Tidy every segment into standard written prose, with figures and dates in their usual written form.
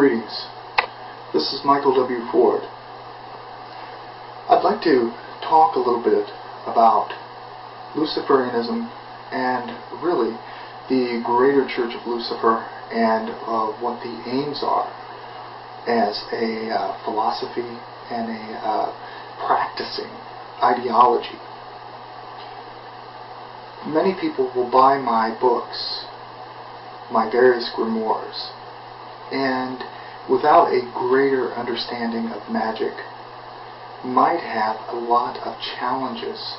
Greetings. This is Micheal W Ford. I'd like to talk a little bit about Luciferianism and really the greater Church of Lucifer and what the aims are as a philosophy and a practicing ideology. Many people will buy my books, my various grimoires, and without a greater understanding of magic, might have a lot of challenges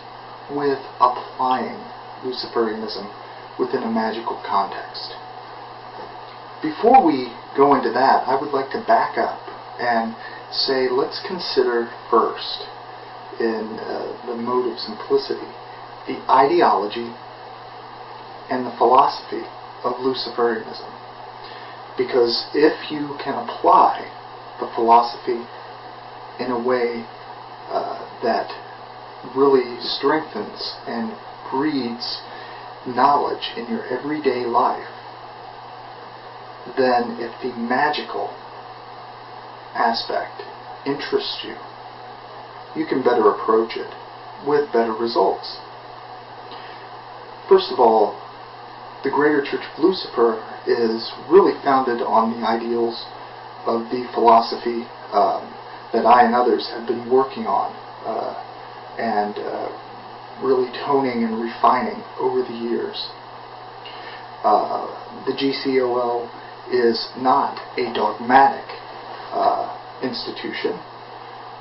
with applying Luciferianism within a magical context. Before we go into that, I would like to back up and say, let's consider first, in the mode of simplicity, the ideology and the philosophy of Luciferianism. Because if you can apply the philosophy in a way that really strengthens and breeds knowledge in your everyday life, then if the magical aspect interests you, you can better approach it with better results. First of all, the greater Church of Lucifer is really founded on the ideals of the philosophy that I and others have been working on and really toning and refining over the years. The GCOL is not a dogmatic institution,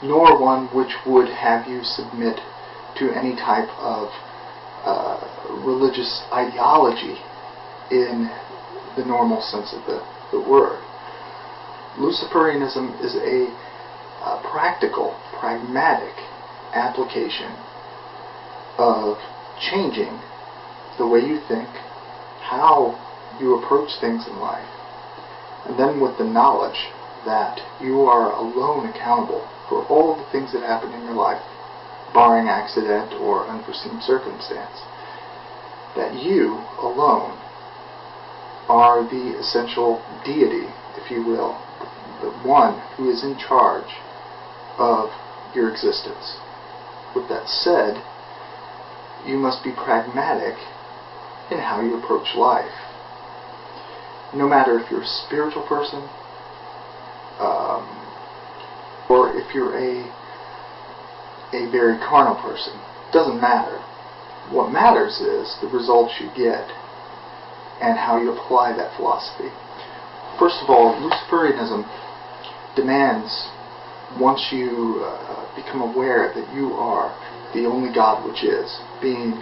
nor one which would have you submit to any type of religious ideology in the normal sense of the word. Luciferianism is a practical, pragmatic application of changing the way you think, how you approach things in life, and then with the knowledge that you are alone accountable for all the things that happen in your life, barring accident or unforeseen circumstance, that you alone are the essential deity, if you will, the one who is in charge of your existence. With that said, you must be pragmatic in how you approach life. No matter if you're a spiritual person, or if you're a very carnal person, doesn't matter. What matters is the results you get and how you apply that philosophy. First of all, Luciferianism demands, once you become aware that you are the only God which is, being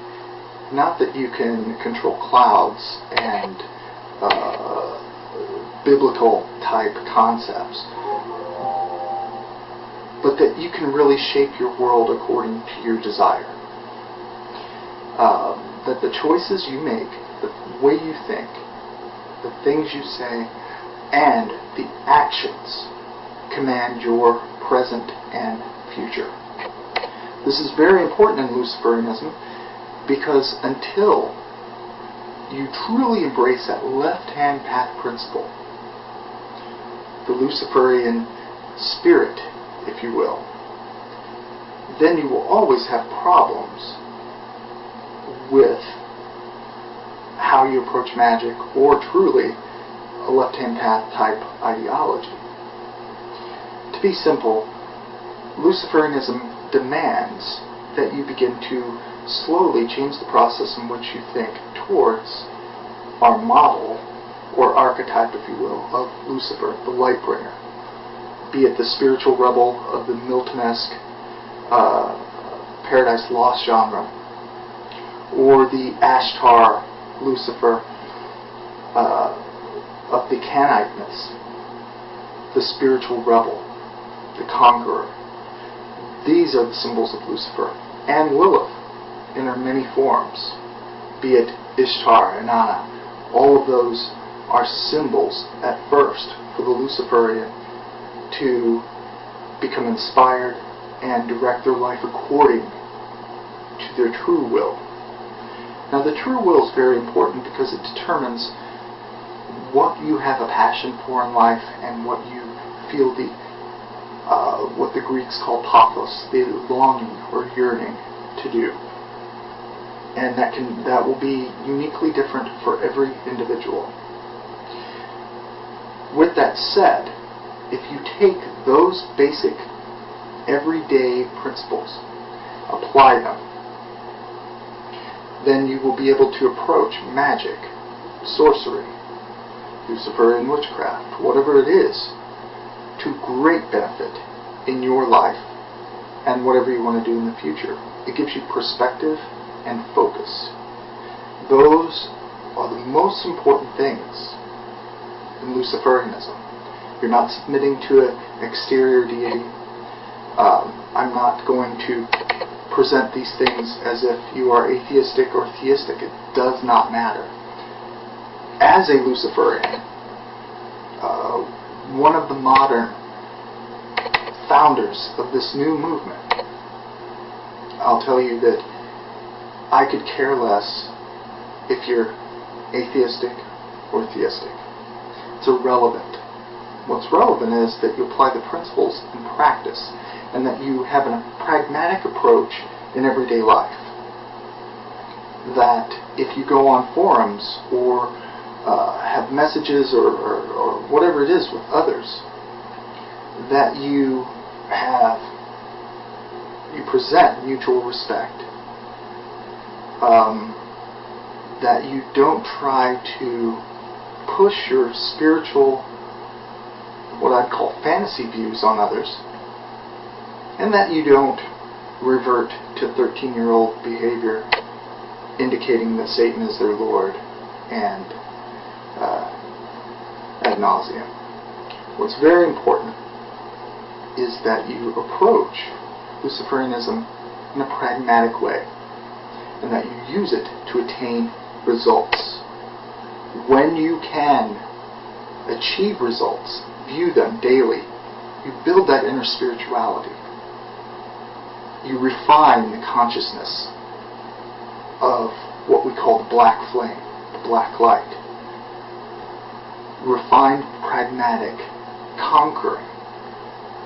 not that you can control clouds and biblical type concepts, but that you can really shape your world according to your desire. That the choices you make, the way you think, the things you say, and the actions command your present and future. This is very important in Luciferianism because until you truly embrace that left-hand path principle, the Luciferian spirit, if you will, then you will always have problems with how you approach magic or truly a left-hand path type ideology. To be simple, Luciferianism demands that you begin to slowly change the process in which you think towards our model or archetype, if you will, of Lucifer, the light bringer, be it the spiritual rebel of the Miltonesque Paradise Lost genre, or the Ashtar Lucifer of the Caniteness, the spiritual rebel, the conqueror. These are the symbols of Lucifer and Lilith in her many forms, be it Ishtar, Inanna. All of those are symbols at first for the Luciferian to become inspired and direct their life according to their true will. Now, the true will is very important because it determines what you have a passion for in life and what you feel what the Greeks call pathos, the longing or yearning to do. And that will be uniquely different for every individual. With that said, if you take those basic everyday principles, apply them, then you will be able to approach magic, sorcery, Luciferian witchcraft, whatever it is, to great benefit in your life and whatever you want to do in the future. It gives you perspective and focus. Those are the most important things in Luciferianism. You're not submitting to an exterior deity. I'm not going to present these things as if you are atheistic or theistic. It does not matter. As a Luciferian, one of the modern founders of this new movement, I'll tell you that I could care less if you're atheistic or theistic. It's irrelevant. What's relevant is that you apply the principles in practice and that you have a pragmatic approach in everyday life. That if you go on forums or have messages or whatever it is with others, that you present mutual respect, that you don't try to push your spiritual, what I'd call fantasy views on others, and that you don't revert to 13-year-old behavior indicating that Satan is their Lord and ad nauseum. What's very important is that you approach Luciferianism in a pragmatic way and that you use it to attain results. When you can achieve results, view them daily, you build that inner spirituality. You refine the consciousness of what we call the black flame, the black light. Refined, pragmatic, conquering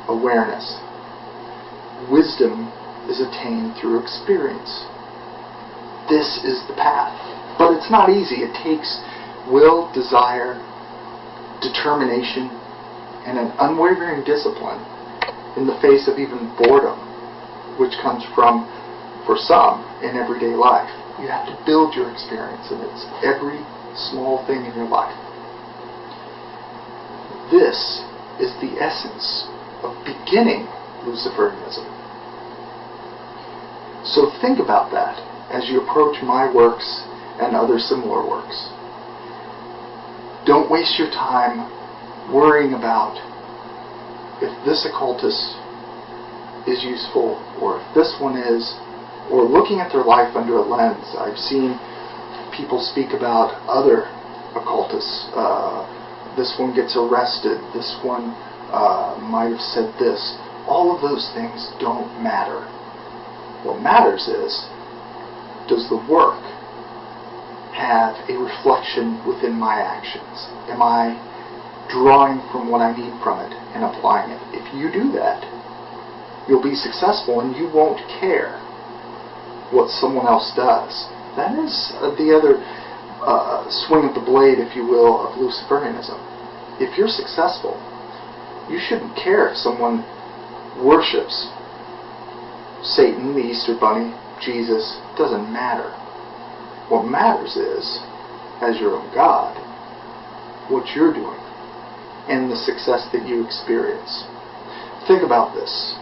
awareness. Wisdom is attained through experience. This is the path. But it's not easy. It takes will, desire, determination, and an unwavering discipline in the face of even boredom, which comes from, for some, in everyday life. You have to build your experience, and it's every small thing in your life. This is the essence of beginning Luciferianism. So think about that as you approach my works and other similar works. Don't waste your time worrying about if this occultist is useful or if this one is, or looking at their life under a lens. I've seen people speak about other occultists. This one gets arrested. This one might have said this. All of those things don't matter. What matters is, does the work have a reflection within my actions? Am I drawing from what I need from it and applying it? If you do that, you'll be successful and you won't care what someone else does. That is the other swing of the blade, if you will, of Luciferianism. If you're successful, you shouldn't care if someone worships Satan, the Easter Bunny, Jesus. It doesn't matter. What matters is, as your own God, what you're doing and the success that you experience. Think about this.